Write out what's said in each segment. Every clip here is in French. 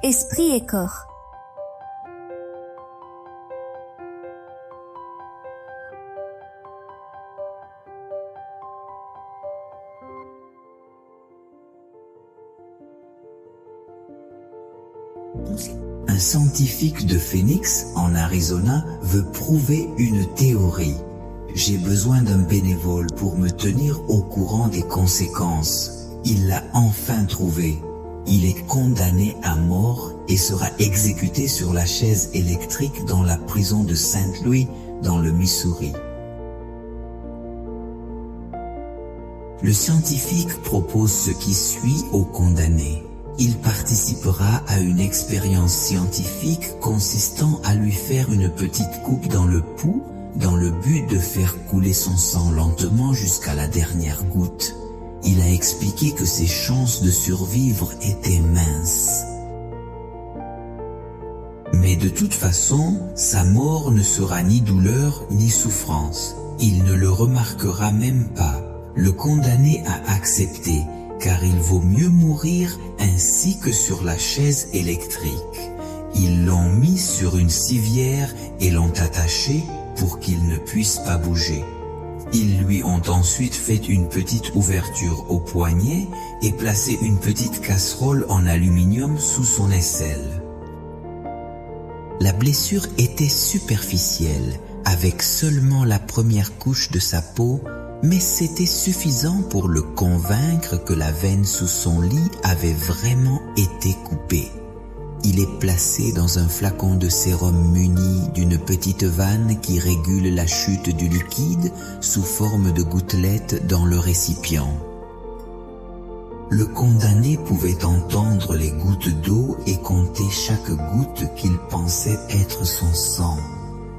esprit et corps. Un scientifique de Phoenix, en Arizona, veut prouver une théorie. J'ai besoin d'un bénévole pour me tenir au courant des conséquences. Il l'a enfin trouvé. Il est condamné à mort et sera exécuté sur la chaise électrique dans la prison de Saint Louis, dans le Missouri. Le scientifique propose ce qui suit au condamné. Il participera à une expérience scientifique consistant à lui faire une petite coupe dans le pouls, dans le but de faire couler son sang lentement jusqu'à la dernière goutte. Il a expliqué que ses chances de survivre étaient minces. Mais de toute façon, sa mort ne sera ni douleur ni souffrance. Il ne le remarquera même pas. Le condamné a accepté, car il vaut mieux mourir ainsi que sur la chaise électrique. Ils l'ont mis sur une civière et l'ont attaché pour qu'il ne puisse pas bouger. Ils lui ont ensuite fait une petite ouverture au poignet et placé une petite casserole en aluminium sous son aisselle. La blessure était superficielle, avec seulement la première couche de sa peau, mais c'était suffisant pour le convaincre que la veine sous son lit avait vraiment été coupée. Il est placé dans un flacon de sérum muni d'une petite vanne qui régule la chute du liquide sous forme de gouttelettes dans le récipient. Le condamné pouvait entendre les gouttes d'eau et compter chaque goutte qu'il pensait être son sang.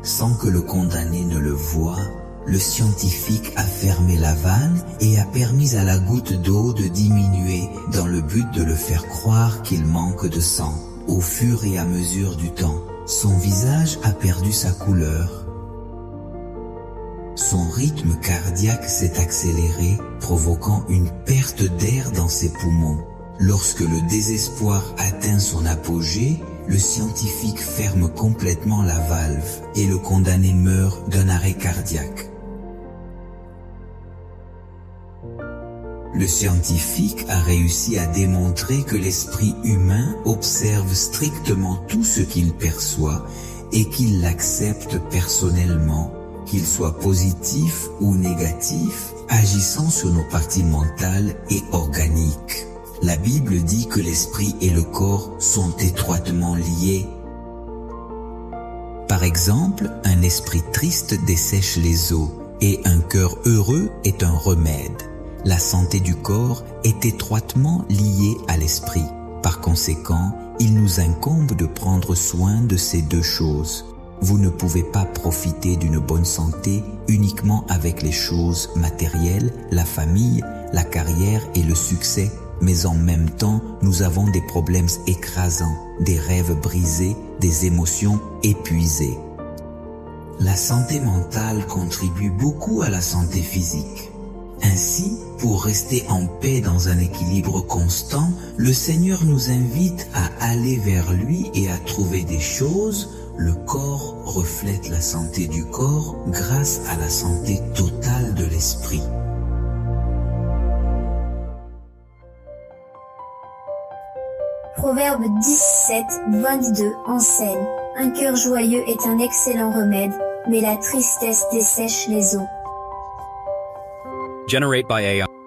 Sans que le condamné ne le voie, le scientifique a fermé la vanne et a permis à la goutte d'eau de diminuer dans le but de le faire croire qu'il manque de sang. Au fur et à mesure du temps, son visage a perdu sa couleur. Son rythme cardiaque s'est accéléré, provoquant une perte d'air dans ses poumons. Lorsque le désespoir atteint son apogée, le scientifique ferme complètement la valve et le condamné meurt d'un arrêt cardiaque. Le scientifique a réussi à démontrer que l'esprit humain observe strictement tout ce qu'il perçoit et qu'il l'accepte personnellement, qu'il soit positif ou négatif, agissant sur nos parties mentales et organiques. La Bible dit que l'esprit et le corps sont étroitement liés. Par exemple, un esprit triste dessèche les os et un cœur heureux est un remède. La santé du corps est étroitement liée à l'esprit. Par conséquent, il nous incombe de prendre soin de ces deux choses. Vous ne pouvez pas profiter d'une bonne santé uniquement avec les choses matérielles, la famille, la carrière et le succès, mais en même temps, nous avons des problèmes écrasants, des rêves brisés, des émotions épuisées. La santé mentale contribue beaucoup à la santé physique. Ainsi, pour rester en paix dans un équilibre constant, le Seigneur nous invite à aller vers lui et à trouver des choses. Le corps reflète la santé du corps grâce à la santé totale de l'esprit. Proverbe 17, 22 enseigne: un cœur joyeux est un excellent remède, mais la tristesse dessèche les os. Generate by AI.